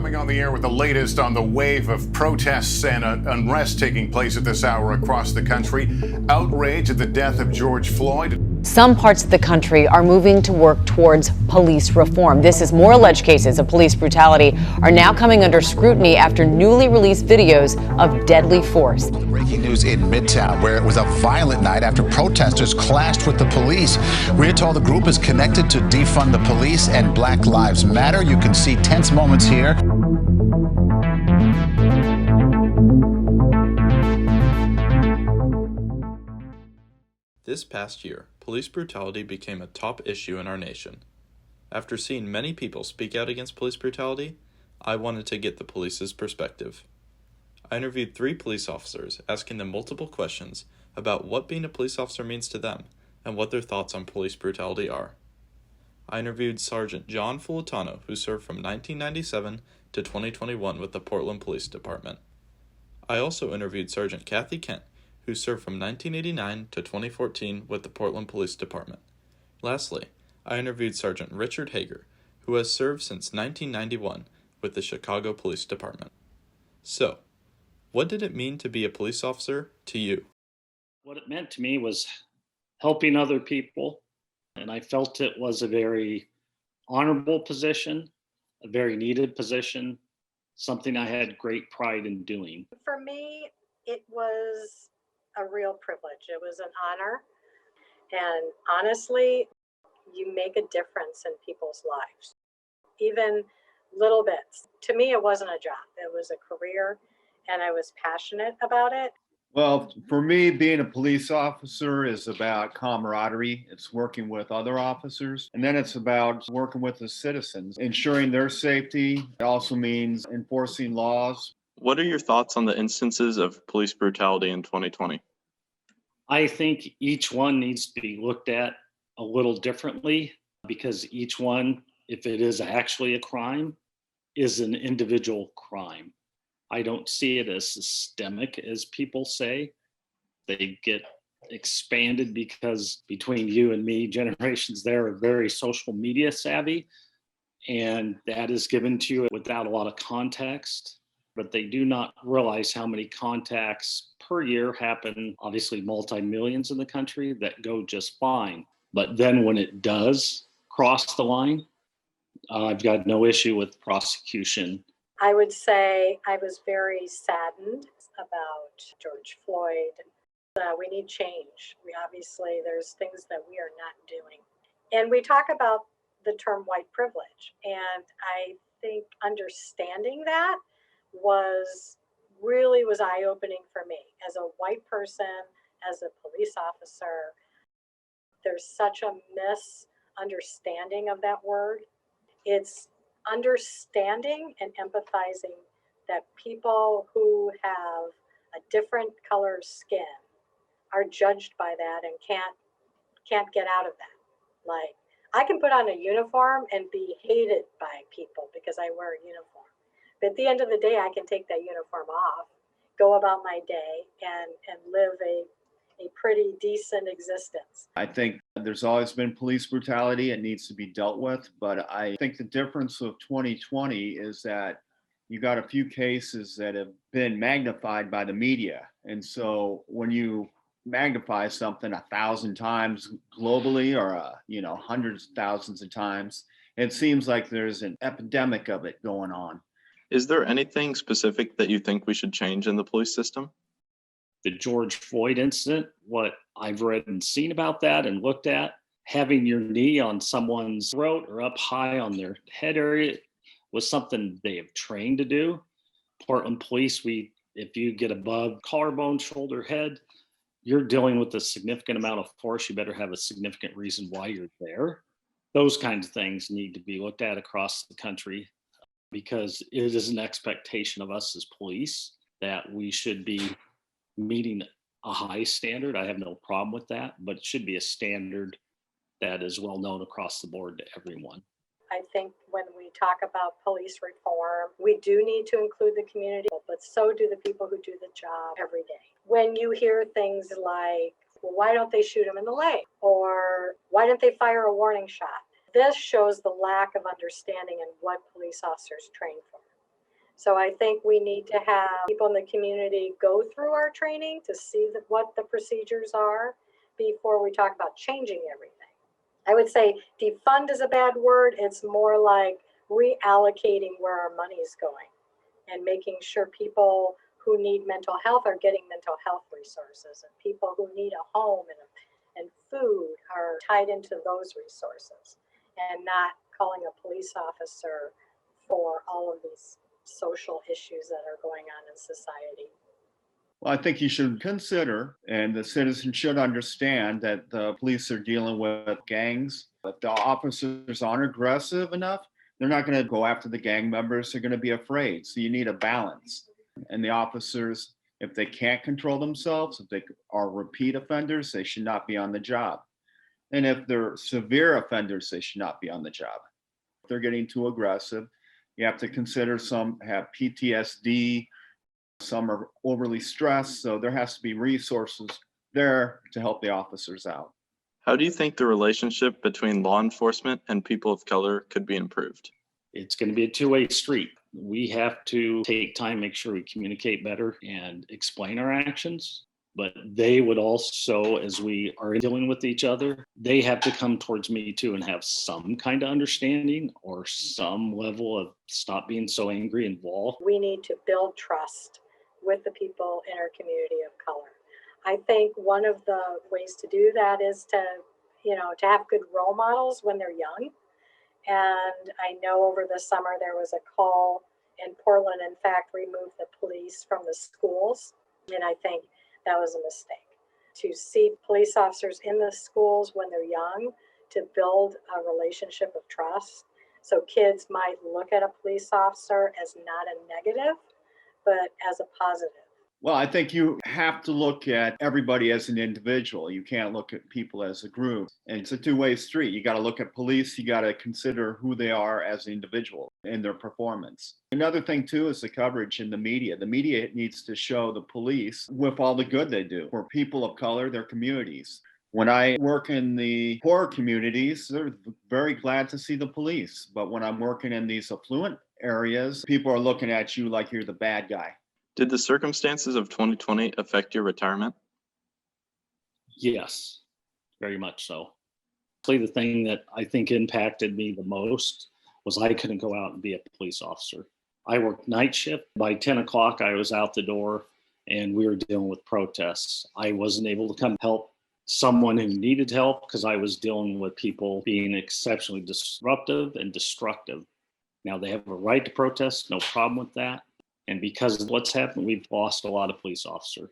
Coming on the air with the latest on the wave of protests and unrest taking place at this hour across the country. Outrage at the death of George Floyd. Some parts of the country are moving to work towards police reform. This is more alleged cases of police brutality are now coming under scrutiny after newly released videos of deadly force. Breaking news in Midtown, where it was a violent night after protesters clashed with the police. We're told the group is connected to defund the police and Black Lives Matter. You can see tense moments here. This past year, police brutality became a top issue in our nation. After seeing many people speak out against police brutality, I wanted to get the police's perspective. I interviewed 3 police officers, asking them multiple questions about what being a police officer means to them and what their thoughts on police brutality are. I interviewed Sergeant John Fulitano, who served from 1997 to 2021 with the Portland Police Department. I also interviewed Sergeant Cathe Kent, who served from 1989 to 2014 with the Portland Police Department. Lastly, I interviewed Sergeant Richard Heger, who has served since 1991 with the Chicago Police Department. So, what did it mean to be a police officer to you? What it meant to me was helping other people, and I felt it was a very honorable position, a very needed position, something I had great pride in doing. For me, it was a real privilege. It was an honor. And honestly, you make a difference in people's lives, even little bits. To me, it wasn't a job. It was a career, and I was passionate about it. Well, for me, being a police officer is about camaraderie. It's working with other officers. And then it's about working with the citizens, ensuring their safety. It also means enforcing laws. What are your thoughts on the instances of police brutality in 2020? I think each one needs to be looked at a little differently because each one, if it is actually a crime, is an individual crime. I don't see it as systemic as people say. They get expanded because between you and me, generations there are very social media savvy, and that is given to you without a lot of context. But they do not realize how many contacts per year happen, obviously multi-millions in the country, that go just fine. But then when it does cross the line, I've got no issue with prosecution. I would say I was very saddened about George Floyd. We need change. There's things that we are not doing. And we talk about the term white privilege. And I think understanding that was eye-opening for me. As a white person, as a police officer, there's such a misunderstanding of that word. It's understanding and empathizing that people who have a different color of skin are judged by that and can't get out of that. Like, I can put on a uniform and be hated by people because I wear a uniform. But at the end of the day, I can take that uniform off, go about my day, and live a pretty decent existence. I think there's always been police brutality. It needs to be dealt with. But I think the difference of 2020 is that you got a few cases that have been magnified by the media. And so when you magnify something 1,000 times globally or, hundreds of thousands of times, it seems like there's an epidemic of it going on. Is there anything specific that you think we should change in the police system? The George Floyd incident, what I've read and seen about that and looked at, having your knee on someone's throat or up high on their head area was something they have trained to do. Portland police, if you get above collarbone, shoulder, head, you're dealing with a significant amount of force. You better have a significant reason why you're there. Those kinds of things need to be looked at across the country because it is an expectation of us as police that we should be meeting a high standard. I have no problem with that, but it should be a standard that is well known across the board to everyone. I think when we talk about police reform, we do need to include the community, but so do the people who do the job every day. When you hear things like, well, why don't they shoot him in the leg? Or why didn't they fire a warning shot? This shows the lack of understanding in what police officers train for. So I think we need to have people in the community go through our training to see what the procedures are before we talk about changing everything. I would say defund is a bad word. It's more like reallocating where our money is going and making sure people who need mental health are getting mental health resources, and people who need a home and food are tied into those resources, and not calling a police officer for all of these social issues that are going on in society. Well, I think you should consider, and the citizens should understand, that the police are dealing with gangs. If the officers aren't aggressive enough, they're not going to go after the gang members. They're going to be afraid. So you need a balance. And the officers, if they can't control themselves, if they are repeat offenders, they should not be on the job. And if they're severe offenders, they should not be on the job. If they're getting too aggressive, you have to consider some have PTSD, some are overly stressed. So there has to be resources there to help the officers out. How do you think the relationship between law enforcement and people of color could be improved? It's going to be a two-way street. We have to take time, make sure we communicate better and explain our actions. But they would also, as we are dealing with each other, they have to come towards me too and have some kind of understanding or some level of stop being so angry involved. We need to build trust with the people in our community of color. I think one of the ways to do that is to have good role models when they're young. And I know over the summer there was a call in Portland, in fact, removed the police from the schools. And I think that was a mistake. To see police officers in the schools when they're young, to build a relationship of trust. So kids might look at a police officer as not a negative, but as a positive. Well, I think you have to look at everybody as an individual. You can't look at people as a group. And it's a two-way street. You got to look at police. You got to consider who they are as an individual and their performance. Another thing, too, is the coverage in the media. The media needs to show the police with all the good they do for people of color, their communities. When I work in the poor communities, they're very glad to see the police. But when I'm working in these affluent areas, people are looking at you like you're the bad guy. Did the circumstances of 2020 affect your retirement? Yes, very much so. The thing that I think impacted me the most was I couldn't go out and be a police officer. I worked night shift. By 10 o'clock, I was out the door and we were dealing with protests. I wasn't able to come help someone who needed help because I was dealing with people being exceptionally disruptive and destructive. Now, they have a right to protest, no problem with that. And because of what's happened, we've lost a lot of police officers.